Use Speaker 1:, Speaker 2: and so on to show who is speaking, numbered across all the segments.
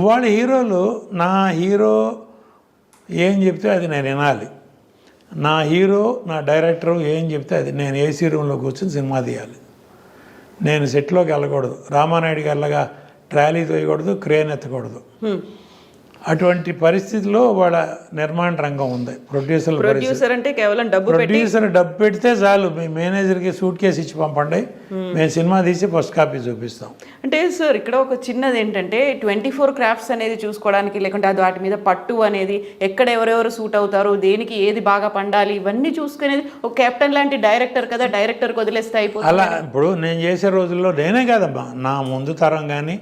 Speaker 1: వాళ్ళ హీరోలు నా హీరో ఏం చెప్తే అది నేను వినాలి, నా హీరో నా డైరెక్టరు ఏం చెప్తే అది నేను ఏసీ రూమ్లో కూర్చొని సినిమా తీయాలి. నేను సెట్లోకి వెళ్ళకూడదు, రామానాయుడు గారిలాగా ట్రాలీ తోయకూడదు, క్రేన్ ఎత్తకూడదు. అటువంటి పరిస్థితిలో వాళ్ళ నిర్మాణ రంగం ఉంది.
Speaker 2: ప్రొడ్యూసర్ అంటే కేవలం
Speaker 1: ప్రొడ్యూసర్ డబ్బు పెడితే చాలు, మీ మేనేజర్కి సూట్ కేసు ఇచ్చి పంపండి, మేము సినిమా తీసి ఫస్ట్ కాపీ చూపిస్తాం.
Speaker 2: అంటే సార్ ఇక్కడ ఒక చిన్నది ఏంటంటే 24 క్రాఫ్ట్స్ అనేది చూసుకోవడానికి, లేకుంటే అది వాటి మీద పట్టు అనేది, ఎక్కడ ఎవరెవరు సూట్ అవుతారు, దేనికి ఏది బాగా పండాలి, ఇవన్నీ చూసుకునేది ఒక కెప్టెన్ లాంటి డైరెక్టర్ కదా, డైరెక్టర్కి వదిలేస్తే అయిపోతుంది.
Speaker 1: అలా ఇప్పుడు నేను చేసే రోజుల్లో నేనే కాదమ్మా, నా ముందు తరం కానీ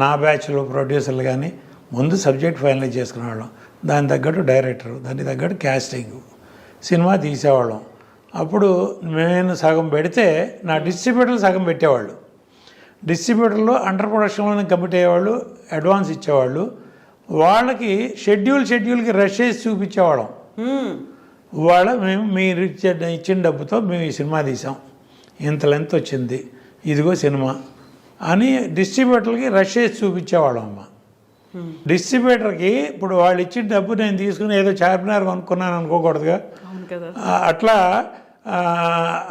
Speaker 1: నా బ్యాచ్లో ప్రొడ్యూసర్లు కానీ ముందు సబ్జెక్ట్ ఫైనలైజ్ చేసుకునేవాళ్ళం, దాని తగ్గట్టు డైరెక్టరు, దానికి తగ్గట్టు క్యాస్టింగ్, సినిమా తీసేవాళ్ళం. అప్పుడు నేను సగం పెడితే నా డిస్ట్రిబ్యూటర్లు సగం పెట్టేవాళ్ళు. డిస్ట్రిబ్యూటర్లు అండర్ ప్రొడక్షన్లోనే కమిట్ అయ్యేవాళ్ళు, అడ్వాన్స్ ఇచ్చేవాళ్ళు. వాళ్ళకి షెడ్యూల్కి రష్ చేసి చూపించేవాళ్ళం. మేము మీరు ఇచ్చిన డబ్బుతో మేము ఈ సినిమా తీసాం, ఇంత లెంత్ వచ్చింది, ఇదిగో సినిమా అని డిస్ట్రిబ్యూటర్లకి రష్ చేసి చూపించేవాళ్ళం అమ్మ. డిస్ట్రిబ్యూటర్కి ఇప్పుడు వాళ్ళు ఇచ్చిన డబ్బు నేను తీసుకుని ఏదో చార్మినార్ కొనుక్కున్నాను అనుకోకూడదుగా. అట్లా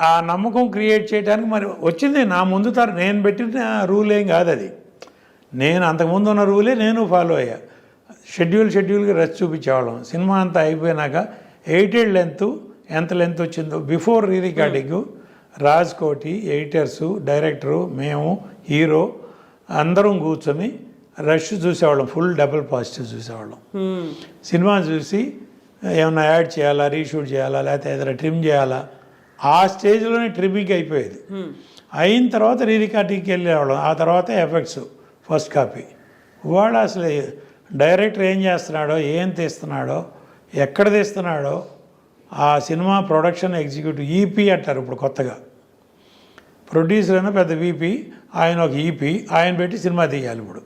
Speaker 1: ఆ నమ్మకం క్రియేట్ చేయడానికి మరి వచ్చింది నా ముందు నేను పెట్టిన రూల్ ఏం కాదు అది, నేను అంతకుముందు ఉన్న రూలే నేను ఫాలో అయ్యా. షెడ్యూల్కి రచ్ చూపించేవాళ్ళం. సినిమా అంతా అయిపోయినాక 8 లెంత్ ఎంత లెంత్ వచ్చిందో before re recording Raj Koti, ఎడిటర్సు, director, మేము, హీరో అందరం కూర్చొని రష్ చూసేవాళ్ళం, ఫుల్ డబుల్ పాజిటివ్ చూసేవాళ్ళం. సినిమా చూసి ఏమన్నా యాడ్ చేయాలా, రీషూట్ చేయాలా, లేకపోతే ఏదైనా ట్రిమ్ చేయాలా, ఆ స్టేజ్లోనే ట్రిమ్మింగ్ అయిపోయేది. అయిన తర్వాత రీ రికార్డింగ్కి వెళ్ళేవాళ్ళం. ఆ తర్వాత ఎఫెక్ట్స్ ఫస్ట్ కాపీ. వాడు అసలు డైరెక్టర్ ఏం చేస్తున్నాడో, ఏం తీస్తున్నాడో, ఎక్కడ తీస్తున్నాడో, ఆ సినిమా ప్రొడక్షన్ ఎగ్జిక్యూటివ్ ఈపీ అంటారు ఇప్పుడు కొత్తగా. ప్రొడ్యూసర్ అయినా పెద్ద వీపీ, ఆయన ఒక ఈపీ, ఆయన పెట్టి సినిమా తీయాలి. ఇప్పుడు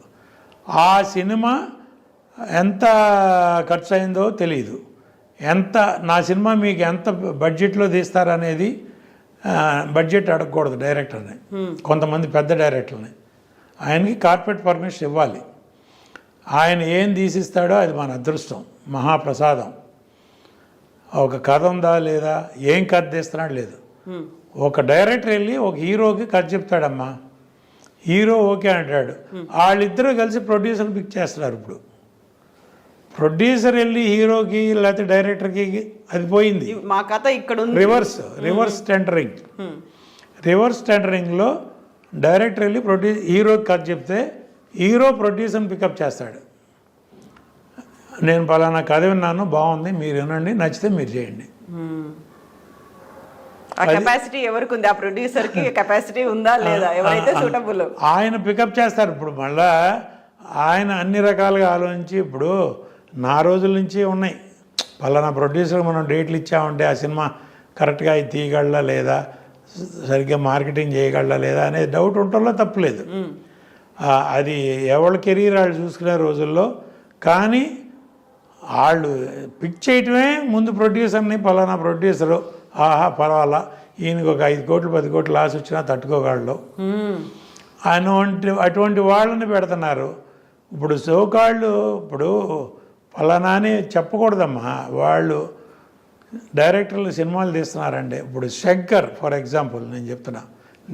Speaker 1: ఆ సినిమా ఎంత ఖర్చు అయిందో తెలియదు, నా సినిమా మీకు ఎంత బడ్జెట్లో తీస్తారనేది బడ్జెట్ అడగకూడదు డైరెక్టర్ని, కొంతమంది పెద్ద డైరెక్టర్ని. ఆయనకి కార్పొరేట్ పర్మిషన్ ఇవ్వాలి. ఆయన ఏం తీసిస్తాడో అది మన అదృష్టం, మహాప్రసాదం. ఒక కథ ఉందా లేదా, ఏం కథ తీస్తున్నాడు లేదు. ఒక డైరెక్టర్ వెళ్ళి ఒక హీరోకి కథ చెప్తాడమ్మా, హీరో ఓకే అంటాడు, వాళ్ళిద్దరూ కలిసి ప్రొడ్యూసర్ని పిక్ చేస్తున్నారు. ఇప్పుడు ప్రొడ్యూసర్ వెళ్ళి హీరోకి లేకపోతే డైరెక్టర్కి అది పోయింది.
Speaker 2: మా కథ ఇక్కడ
Speaker 1: రివర్స్ టెండరింగ్లో డైరెక్టర్ వెళ్ళి హీరోకి కథ చెప్తే హీరో ప్రొడ్యూసర్ని పికప్ చేస్తాడు. నేను పలానా కథ విన్నాను, బాగుంది, మీరు వినండి, నచ్చితే మీరు చేయండి.
Speaker 2: కెపాసిటీ ఎవరికి ఉంది, ఆ ప్రొడ్యూసర్కి కెపాసిటీ ఉందా లేదా, ఎవరైతే సూటబుల్
Speaker 1: ఆయన పికప్ చేస్తారు. ఇప్పుడు మళ్ళా ఆయన అన్ని రకాలుగా ఆలోచించి, ఇప్పుడు నా రోజుల నుంచి ఉన్నాయి, పలానా ప్రొడ్యూసర్ మనం డేట్లు ఇచ్చామంటే ఆ సినిమా కరెక్ట్గా అది తీయగలరా లేదా, సరిగ్గా మార్కెటింగ్ చేయగలరా లేదా అనేది డౌట్ ఉండటంలో తప్పులేదు. అది ఎవరి కెరీర్ వాళ్ళు చూసుకునే రోజుల్లో. కానీ వాళ్ళు పిక్ చేయటమే ముందు ప్రొడ్యూసర్ని, పలానా ప్రొడ్యూసరు ఆహా పర్వాలా, ఈయనకి ఒక 5 కోట్లు 10 కోట్లు లాస్ వచ్చినా తట్టుకోగలడు అటువంటి వాళ్ళని పెడుతున్నారు. ఇప్పుడు సోకాళ్ళు ఇప్పుడు పలానా అని చెప్పకూడదమ్మా, వాళ్ళు డైరెక్టర్లు సినిమాలు తీస్తున్నారండి. ఇప్పుడు శంకర్ ఫర్ ఎగ్జాంపుల్ నేను చెప్తున్నా,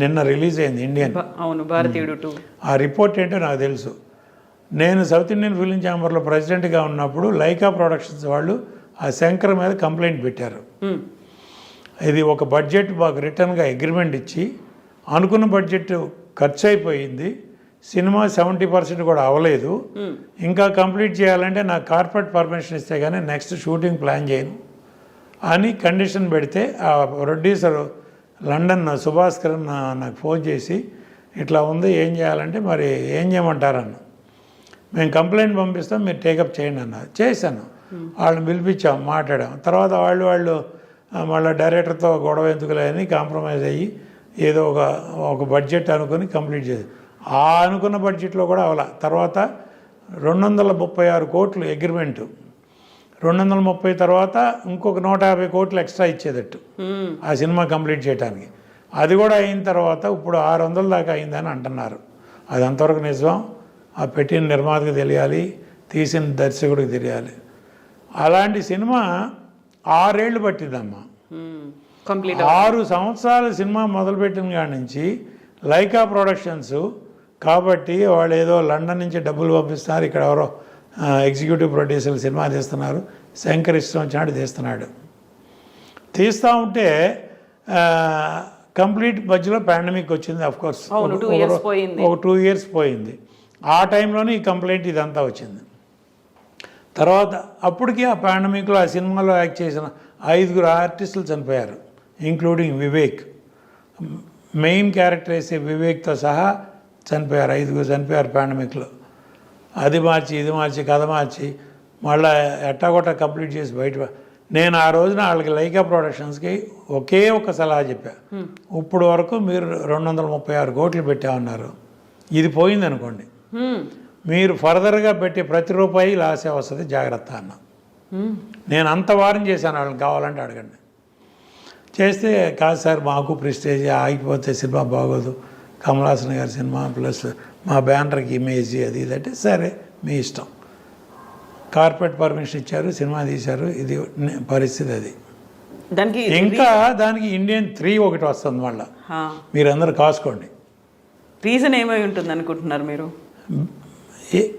Speaker 1: నిన్న రిలీజ్ అయింది ఇండియన్,
Speaker 2: అవును భారతీయుడు 2.
Speaker 1: ఆ రిపోర్ట్ ఏంటో నాకు తెలుసు. నేను సౌత్ ఇండియన్ ఫిలిం ఛాంబర్లో ప్రెసిడెంట్గా ఉన్నప్పుడు లైకా ప్రొడక్షన్స్ వాళ్ళు ఆ శంకర్ మీద కంప్లైంట్ పెట్టారు. ఇది ఒక బడ్జెట్ మాకు రిటర్న్గా అగ్రిమెంట్ ఇచ్చి అనుకున్న బడ్జెట్ ఖర్చు అయిపోయింది, సినిమా 70% కూడా అవ్వలేదు, ఇంకా కంప్లీట్ చేయాలంటే నాకు కార్పొరేట్ పర్మిషన్ ఇస్తే కానీ నెక్స్ట్ షూటింగ్ ప్లాన్ చేయను అని కండిషన్ పెడితే ఆ ప్రొడ్యూసర్ లండన్ సుభాస్కర్ నాకు ఫోన్ చేసి ఇట్లా ఉంది, ఏం చేయాలంటే మరి ఏం చేయమంటారన్న. మేము కంప్లైంట్ పంపిస్తాం, మీరు టేకప్ చేయండి అన్నారు. చేశాను, వాళ్ళని పిలిపించాం, మాట్లాడాం. తర్వాత వాళ్ళు మళ్ళీ డైరెక్టర్తో గొడవ ఎందుకులే అని కాంప్రమైజ్ అయ్యి ఏదో ఒక బడ్జెట్ అనుకుని కంప్లీట్ చేసి, ఆ అనుకున్న బడ్జెట్లో కూడా అవలా. తర్వాత 236 కోట్లు అగ్రిమెంటు, 230 తర్వాత ఇంకొక 150 కోట్లు ఎక్స్ట్రా ఇచ్చేదట్టు ఆ సినిమా కంప్లీట్ చేయడానికి. అది కూడా అయిన తర్వాత ఇప్పుడు 600 దాకా అయిందని అంటున్నారు. అది అంతవరకు నిజం ఆ పెట్టిన నిర్మాతకు తెలియాలి, తీసిన దర్శకుడికి తెలియాలి. అలాంటి సినిమా 6 ఏళ్ళు పట్టిందమ్మా.
Speaker 2: కంప్లీట్
Speaker 1: 6 సంవత్సరాలు సినిమా మొదలుపెట్టిన కాడి నుంచి లైకా ప్రొడక్షన్స్ కాబట్టి వాళ్ళు ఏదో లండన్ నుంచి డబ్బులు పంపిస్తున్నారు, ఇక్కడ ఎవరో ఎగ్జిక్యూటివ్ ప్రొడ్యూసర్లు సినిమా తీస్తున్నారు, శంకర్ ఇష్టం వచ్చినట్టు తీస్తున్నాడు. తీస్తూ ఉంటే కంప్లీట్ మధ్యలో పాండమిక్ వచ్చింది. అఫ్కోర్స్ ఒక 2 ఇయర్స్ పోయింది. ఆ టైంలోనే ఈ కంప్లైంట్ ఇదంతా వచ్చింది. తర్వాత అప్పటికి ఆ పాండమిక్లో ఆ సినిమాలో యాక్ట్ చేసిన 5 ఆర్టిస్టులు చనిపోయారు, ఇంక్లూడింగ్ వివేక్. మెయిన్ క్యారెక్టర్ వేసే వివేక్తో సహా చనిపోయారు. 5 చనిపోయారు పాండమిక్లో. అది మార్చి ఇది మార్చి కథ మార్చి మళ్ళీ ఎట్టాగొట్టా కంప్లీట్ చేసి బయట. నేను ఆ రోజున వాళ్ళకి లైకా ప్రొడక్షన్స్కి ఒకే ఒక సలహా చెప్పా, ఇప్పుడు వరకు మీరు 236 కోట్లు పెట్టామన్నారు, ఇది పోయింది అనుకోండి, మీరు ఫర్దర్గా పెట్టే ప్రతి రూపాయి లాసే వస్తుంది, జాగ్రత్త అన్న. నేను అంత వారం చేశాను, వాళ్ళని కావాలంటే అడగండి. చేస్తే కాదు సార్ మాకు ప్రెస్టేజ్ ఆగిపోతే సినిమా బాగోదు, కమలాసన్ గారి సినిమా ప్లస్ మా బ్యానర్కి ఇమేజ్ అది ఇదంటే సరే మీ ఇష్టం. కార్పొరేట్ పర్మిషన్ ఇచ్చారు, సినిమా తీశారు, ఇది పరిస్థితి. అది దానికి ఇండియన్ 3 ఒకటి వస్తుంది మళ్ళీ, మీరందరూ కాసుకోండి.
Speaker 2: రీజన్ ఏమై ఉంటుంది అనుకుంటున్నారు మీరు?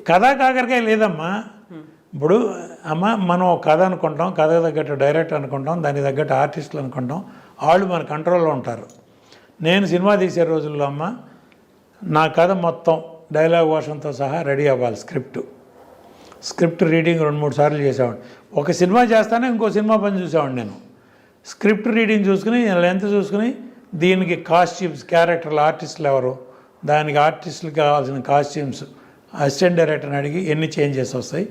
Speaker 1: కథా కాకరకాయ లేదమ్మా. ఇప్పుడు అమ్మ మనం కథ అనుకుంటాం, కథ తగ్గట్టు డైరెక్టర్ అనుకుంటాం, దానికి తగ్గట్టు ఆర్టిస్టులు అనుకుంటాం, వాళ్ళు మన కంట్రోల్లో ఉంటారు. నేను సినిమా తీసే రోజుల్లో అమ్మ నా కథ మొత్తం డైలాగ్ వర్షన్తో సహా రెడీ అవ్వాలి. స్క్రిప్ట్ రీడింగ్ 2-3 సార్లు చేసేవాడిని. ఒక సినిమా చేస్తానే ఇంకో సినిమా పని చూసేవాడిని నేను. స్క్రిప్ట్ రీడింగ్ చూసుకుని లెంత్ చూసుకుని దీనికి కాస్ట్యూమ్స్, క్యారెక్టర్లు, ఆర్టిస్టులు ఎవరు, దానికి ఆర్టిస్టులకు కావాల్సిన కాస్ట్యూమ్స్ అసిస్టెంట్ డైరెక్టర్ని అడిగి ఎన్ని చేంజెస్ వస్తాయి,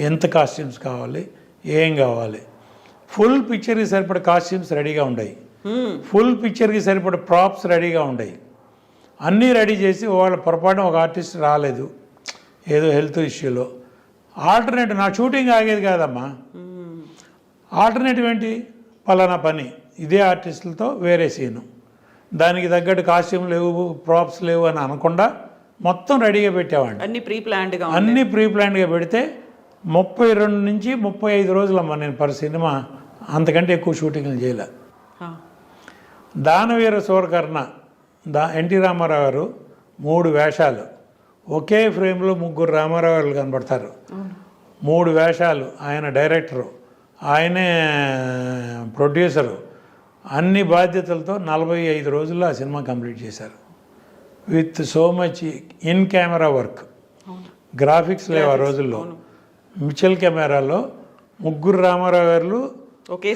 Speaker 1: ఎంత కాస్ట్యూమ్స్ కావాలి, ఏం కావాలి, ఫుల్ పిక్చర్కి సరిపడే కాస్ట్యూమ్స్ రెడీగా ఉన్నాయి, ఫుల్ పిక్చర్కి సరిపడే ప్రాప్స్ రెడీగా ఉన్నాయి, అన్నీ రెడీ చేసి వాళ్ళ పొరపాటున ఒక ఆర్టిస్ట్ రాలేదు ఏదో హెల్త్ ఇష్యూలో, ఆల్టర్నేటివ్ నా షూటింగ్ ఆగేది కాదమ్మా. ఆల్టర్నేటివ్ ఏంటి, పలానా పని ఇదే ఆర్టిస్టులతో వేరే సీను, దానికి తగ్గట్టు కాస్ట్యూమ్ లేవు, ప్రాప్స్ లేవు అని అనకుండా మొత్తం రెడీగా పెట్టేవాడిని. అన్నీ ప్రీ ప్లాన్డ్గా పెడితే 32 నుంచి 35 రోజులమ్మా నేను పర్ సినిమా, అంతకంటే ఎక్కువ షూటింగ్లు చేయలే. దానవీర సూరకర్ణ ఎన్టీ రామారావు గారు 3 వేషాలు ఒకే ఫ్రేమ్లో 3 రామారావు గారు కనబడతారు. 3 వేషాలు, ఆయన డైరెక్టరు, ఆయనే ప్రొడ్యూసరు, అన్ని బాధ్యతలతో 45 రోజుల్లో ఆ సినిమా కంప్లీట్ చేశారు. With so much in camera work, graphics లేవు ఆ రోజుల్లో. మిచెల్ కెమెరాలో 3 రామారావు గారు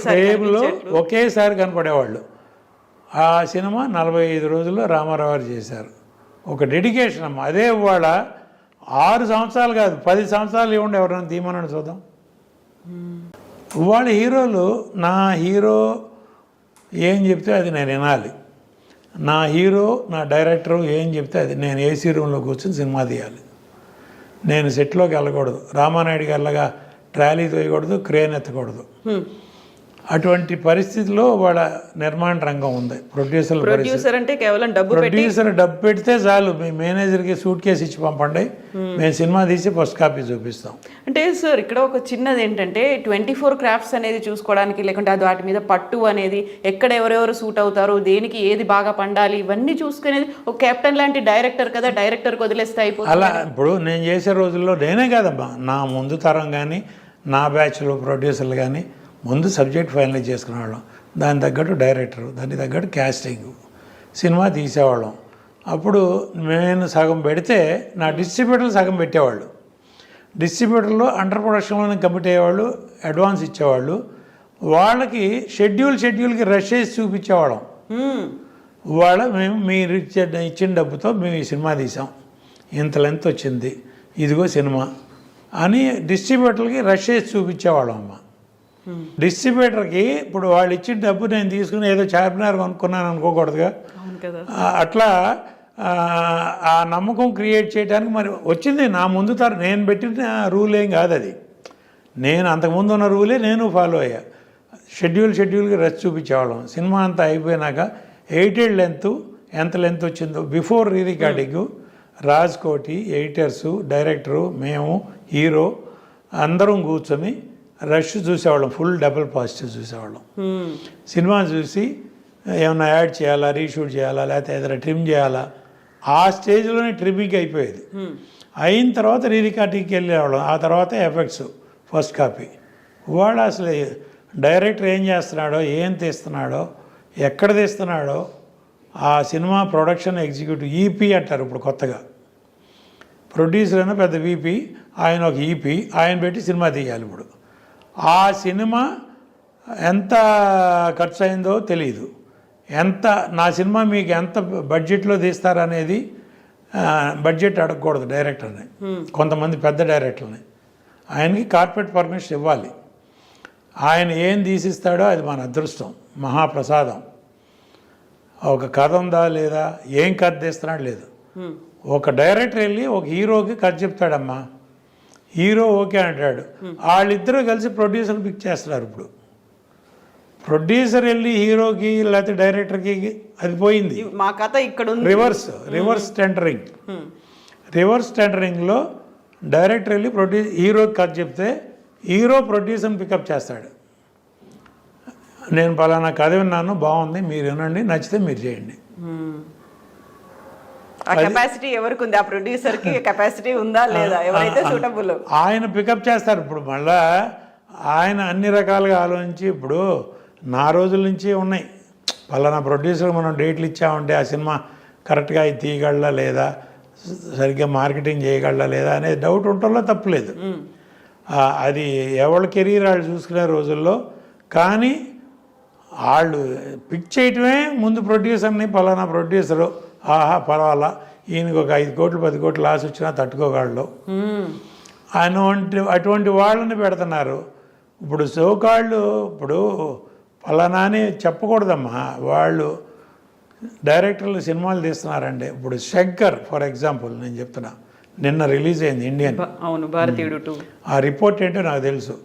Speaker 1: ఫ్రేమ్లో ఒకేసారి కనపడేవాళ్ళు. ఆ సినిమా 45 రోజుల్లో రామారావు గారు చేశారు. ఒక డెడికేషన్ అమ్మ. అదే ఇవాళ 6 సంవత్సరాలు కాదు 10 సంవత్సరాలు ఇవ్వండి ఎవరైనా తీయమని చూద్దాం. ఇవాళ హీరోలు, నా హీరో ఏం చెప్తే అది నేను వినాలి, నా హీరో నా డైరెక్టరు ఏం చెప్తే అది నేను ఏసీ రూమ్లో కూర్చొని సినిమా తీయాలి. నేను సెట్లోకి వెళ్ళకూడదు, రామానాయుడు గారిలాగా ట్రాలీ తోయకూడదు, క్రేన్ ఎత్తకూడదు. అటువంటి పరిస్థితిలో వాళ్ళ నిర్మాణ రంగం ఉంది. ప్రొడ్యూసర్
Speaker 2: అంటే కేవలం డబ్బు
Speaker 1: పెడితే చాలు, మీ మేనేజర్కి సూట్ కేసు ఇచ్చి పంపండి, మేము సినిమా తీసి ఫస్ట్ కాపీ చూపిస్తాం.
Speaker 2: అంటే సార్ ఇక్కడ ఒక చిన్నది ఏంటంటే 24 క్రాఫ్ట్స్ అనేది చూసుకోవడానికి, లేకుంటే అది వాటి మీద పట్టు అనేది, ఎక్కడ ఎవరెవరు సూట్ అవుతారు, దేనికి ఏది బాగా పండాలి, ఇవన్నీ చూసుకునేది ఒక కెప్టెన్ లాంటి డైరెక్టర్ కదా, డైరెక్టర్కి వదిలేస్తే అయిపోతుంది.
Speaker 1: అలా ఇప్పుడు నేను చేసే రోజుల్లో నేనే కాదమ్మా, నా ముందు తరం కానీ నా బ్యాచ్లో ప్రొడ్యూసర్లు కానీ ముందు సబ్జెక్ట్ ఫైనలైజ్ చేసుకునేవాళ్ళం, దానికి తగ్గట్టు డైరెక్టరు, దానికి తగ్గట్టు క్యాస్టింగ్, సినిమా తీసేవాళ్ళం. అప్పుడు నేను సగం పెడితే నా డిస్ట్రిబ్యూటర్లు సగం పెట్టేవాళ్ళు. డిస్ట్రిబ్యూటర్లు అండర్ ప్రొడక్షన్లోనే కమిట్ అయ్యేవాళ్ళు, అడ్వాన్స్ ఇచ్చేవాళ్ళు. వాళ్ళకి షెడ్యూల్కి రష్ చేసి చూపించేవాళ్ళం. మేము మీరు ఇచ్చిన డబ్బుతో మేము ఈ సినిమా తీసాం, ఇంత లెంత్ వచ్చింది, ఇదిగో సినిమా అని డిస్ట్రిబ్యూటర్లకి రష్ చేసి చూపించేవాళ్ళం అమ్మ. డిస్ట్రిబ్యూటర్కి ఇప్పుడు వాళ్ళు ఇచ్చిన డబ్బు నేను తీసుకుని ఏదో చార్మినార్ కొనుక్కున్నాను అనుకోకూడదుగా. అట్లా ఆ నమ్మకం క్రియేట్ చేయడానికి మరి వచ్చింది నా ముందు నేను పెట్టిన రూల్ ఏం కాదు అది, నేను అంతకుముందు ఉన్న రూలే నేను ఫాలో అయ్యా. షెడ్యూల్కి రష్ చూపించేవాళ్ళం. సినిమా అంతా అయిపోయినాక 8 లెంత్ ఎంత లెంత్ వచ్చిందో before re recording Raj Koti, ఎడిటర్సు, director, మేము, హీరో అందరం కూర్చొని రష్ చూసేవాళ్ళం. ఫుల్ డబుల్ పాజిటివ్ చూసేవాళ్ళం. సినిమా చూసి ఏమన్నా యాడ్ చేయాలా, రీషూట్ చేయాలా, లేకపోతే ఏదైనా ట్రిమ్ చేయాలా, ఆ స్టేజ్లోనే ట్రిమ్మింగ్ అయిపోయేది. అయిన తర్వాత రీ రికార్డింగ్కి వెళ్ళేవాళ్ళం. ఆ తర్వాత ఎఫెక్ట్స్ ఫస్ట్ కాపీ. వాడు అసలు డైరెక్టర్ ఏం చేస్తున్నాడో, ఏం తీస్తున్నాడో, ఎక్కడ తీస్తున్నాడో, ఆ సినిమా ప్రొడక్షన్ ఎగ్జిక్యూటివ్ ఈపీ అంటారు ఇప్పుడు కొత్తగా. ప్రొడ్యూసర్ అయినా పెద్ద వీపీ, ఆయన ఒక ఈపీ, ఆయన పెట్టి సినిమా తీయాలి. ఇప్పుడు ఆ సినిమా ఎంత ఖర్చు అయిందో తెలియదు. నా సినిమా మీకు ఎంత బడ్జెట్లో తీస్తారనేది బడ్జెట్ అడగకూడదు డైరెక్టర్ని, కొంతమంది పెద్ద డైరెక్టర్ని. ఆయనకి కార్పొరేట్ పర్మిషన్ ఇవ్వాలి. ఆయన ఏం తీసిస్తాడో అది మన అదృష్టం, మహాప్రసాదం. ఒక కథ ఉందా లేదా, ఏం కథ తీస్తున్నాడు లేదు. ఒక డైరెక్టర్ వెళ్ళి ఒక హీరోకి కథ చెప్తాడమ్మా, హీరో ఓకే అంటాడు, వాళ్ళిద్దరూ కలిసి ప్రొడ్యూసర్ పిక్ చేస్తున్నారు. ఇప్పుడు ప్రొడ్యూసర్ వెళ్ళి హీరోకి లేకపోతే డైరెక్టర్కి అది పోయింది.
Speaker 2: మా కథ ఇక్కడ
Speaker 1: రివర్స్ టెండరింగ్. రివర్స్ టెండరింగ్లో డైరెక్టర్ వెళ్ళి హీరోకి కథ చెప్తే హీరో ప్రొడ్యూసర్ని పికప్ చేస్తాడు. నేను పలానా కథ విన్నాను, బాగుంది, మీరు వినండి, నచ్చితే మీరు చేయండి.
Speaker 2: ఆ కెపాసిటీ ఎవరికి ఉంది, ఆ ప్రొడ్యూసర్కి కెపాసిటీ ఉందా లేదా, ఎవరైతే సూటబుల్
Speaker 1: ఆయన పికప్ చేస్తారు. ఇప్పుడు మళ్ళా ఆయన అన్ని రకాలుగా ఆలోచించి, ఇప్పుడు నా రోజుల నుంచి ఉన్నాయి, పలానా ప్రొడ్యూసర్ మనం డేట్లు ఇచ్చామంటే ఆ సినిమా కరెక్ట్గా అది తీయగలరా లేదా, సరిగ్గా మార్కెటింగ్ చేయగలరా లేదా అనేది డౌట్ ఉండటంలో తప్పులేదు. అది ఎవరి కెరీర్ వాళ్ళు చూసుకునే రోజుల్లో. కానీ వాళ్ళు పిక్ చేయటమే ముందు ప్రొడ్యూసర్ని, పలానా ప్రొడ్యూసరు ఆహా పర్వాలా, ఈయనకి ఒక 5 కోట్లు 10 కోట్లు లాస్ వచ్చినా తట్టుకోగలడు అటువంటి వాళ్ళని పెడుతున్నారు. ఇప్పుడు సోకాళ్ళు ఇప్పుడు పలానా అని చెప్పకూడదమ్మా, వాళ్ళు డైరెక్టర్లు సినిమాలు తీస్తున్నారండి. ఇప్పుడు శంకర్ ఫర్ ఎగ్జాంపుల్ నేను చెప్తున్నా, నిన్న రిలీజ్ అయింది ఇండియన్.
Speaker 2: అవును, భారతీయుడు 2.
Speaker 1: ఆ రిపోర్ట్ ఏంటో నాకు తెలుసు.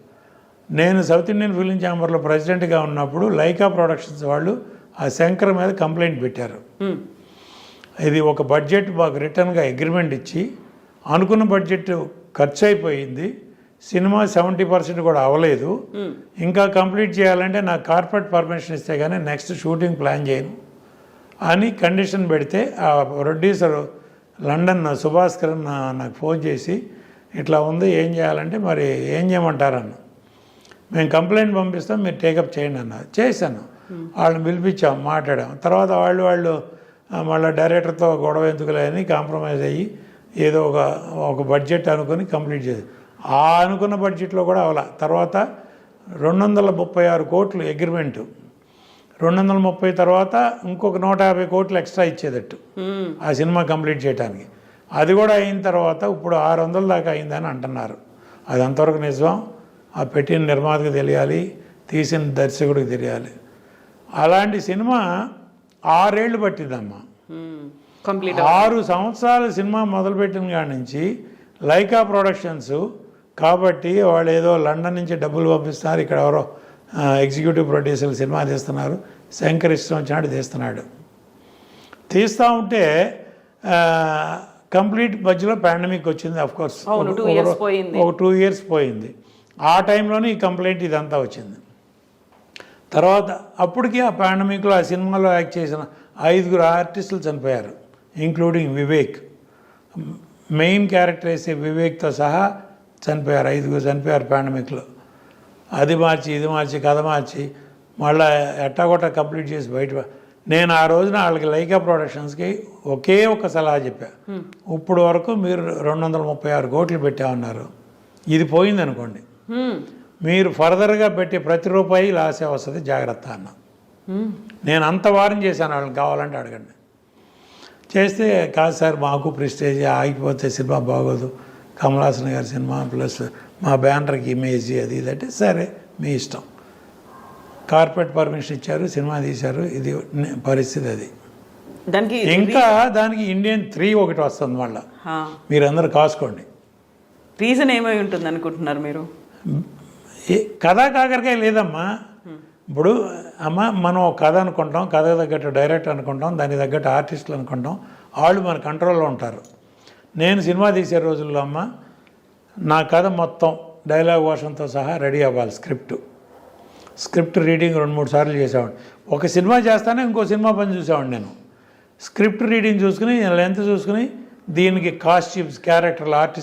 Speaker 1: నేను సౌత్ ఇండియన్ ఫిలిం ఛాంబర్లో ప్రెసిడెంట్గా ఉన్నప్పుడు లైకా ప్రొడక్షన్స్ వాళ్ళు ఆ శంకర్ మీద కంప్లైంట్ పెట్టారు. ఇది ఒక బడ్జెట్ మాకు రిటర్న్గా అగ్రిమెంట్ ఇచ్చి అనుకున్న బడ్జెట్ ఖర్చు అయిపోయింది, సినిమా 70% కూడా అవ్వలేదు, ఇంకా కంప్లీట్ చేయాలంటే నాకు కార్పొరేట్ పర్మిషన్ ఇస్తే కానీ నెక్స్ట్ షూటింగ్ ప్లాన్ చేయను అని కండిషన్ పెడితే ఆ ప్రొడ్యూసర్ లండన్ సుభాస్కర్ నాకు ఫోన్ చేసి ఇట్లా ఉంది, ఏం చేయాలంటే మరి ఏం చేయమంటారన్న. మేము కంప్లైంట్ పంపిస్తాం, మీరు టేకప్ చేయండి అన్న. చేశాను, వాళ్ళని పిలిపించాం, మాట్లాడాం. తర్వాత వాళ్ళు మళ్ళీ డైరెక్టర్తో గొడవ ఎందుకులే అని కాంప్రమైజ్ అయ్యి ఏదో ఒక బడ్జెట్ అనుకుని కంప్లీట్ చేసి, ఆ అనుకున్న బడ్జెట్లో కూడా అవలా. తర్వాత 236 కోట్లు అగ్రిమెంటు, 230 తర్వాత ఇంకొక 150 కోట్లు ఎక్స్ట్రా ఇచ్చేటట్టు ఆ సినిమా కంప్లీట్ చేయడానికి. అది కూడా అయిన తర్వాత ఇప్పుడు 600 దాకా అయిందని అంటున్నారు. అది అంతవరకు నిజం, ఆ పెట్టిన నిర్మాతకు తెలియాలి, తీసిన దర్శకుడికి తెలియాలి. అలాంటి సినిమా 6 ఏళ్ళు పట్టిందమ్మా. 6 సంవత్సరాల సినిమా మొదలుపెట్టిన కాడి నుంచి లైకా ప్రొడక్షన్స్ కాబట్టి వాళ్ళు ఏదో లండన్ నుంచి డబ్బులు పంపిస్తున్నారు, ఇక్కడ ఎవరో ఎగ్జిక్యూటివ్ ప్రొడ్యూసర్లు సినిమా తీస్తున్నారు, శంకర్ ఇష్టం వచ్చినట్టు తీస్తున్నాడు. తీస్తూ ఉంటే కంప్లీట్ మధ్యలో పాండమిక్ వచ్చింది. అఫ్కోర్స్ ఒక 2 ఇయర్స్ పోయింది. ఆ టైంలోనే ఈ కంప్లైంట్ ఇదంతా వచ్చింది. తర్వాత అప్పటికి ఆ పాండమిక్లో ఆ సినిమాలో యాక్ట్ చేసిన 5 ఆర్టిస్టులు చనిపోయారు, ఇంక్లూడింగ్ వివేక్. మెయిన్ క్యారెక్టర్ వేసే వివేక్తో సహా చనిపోయారు, 5 చనిపోయారు పాండమిక్లో. అది మార్చి ఇది మార్చి కథ మార్చి మళ్ళీ ఎట్టాగొట్ట కంప్లీట్ చేసి బయట. నేను ఆ రోజున వాళ్ళకి లైకా ప్రొడక్షన్స్కి ఒకే ఒక సలహా చెప్పా, ఇప్పుడు వరకు మీరు 236 కోట్లు పెట్టామన్నారు, ఇది పోయింది అనుకోండి, మీరు ఫర్దర్గా పెట్టే ప్రతి రూపాయి లాసే వస్తుంది, జాగ్రత్త అన్న. నేను అంత వారం చేశాను, వాళ్ళని కావాలంటే అడగండి. చేస్తే కాదు సార్ మాకు ప్రెస్టేజ్ ఆగిపోతే సినిమా బాగోదు, కమల్ హాసన్ గారి సినిమా ప్లస్ మా బ్యానర్కి ఇమేజ్ అది ఇదంటే సరే మీ ఇష్టం. కార్పొరేట్ పర్మిషన్ ఇచ్చారు, సినిమా తీశారు, ఇది పరిస్థితి. అది దానికి ఇండియన్ 3 ఒకటి వస్తుంది మళ్ళీ, మీరందరూ కాసుకోండి.
Speaker 2: రీజన్ ఏమై ఉంటుంది అనుకుంటున్నారు మీరు?
Speaker 1: కథా కాకరకాయ లేదమ్మా. ఇప్పుడు మనం ఒక కథ అనుకుంటాం, కథ తగ్గట్టు డైరెక్టర్ అనుకుంటాం, దానికి తగ్గట్టు ఆర్టిస్టులు అనుకుంటాం, వాళ్ళు మన కంట్రోల్లో ఉంటారు. నేను సినిమా తీసే రోజుల్లో అమ్మ నా కథ మొత్తం డైలాగ్ వర్షన్తో సహా రెడీ అవ్వాలి. స్క్రిప్ట్ రీడింగ్ 2-3 సార్లు చేసేవాడిని. ఒక సినిమా చేస్తానే ఇంకో సినిమా పని చూసేవాడిని నేను. స్క్రిప్ట్ రీడింగ్ చూసుకుని, లెంత్ చూసుకుని, దీనికి కాస్ట్యూమ్స్, క్యారెక్టర్లు, ఆర్టిస్ట్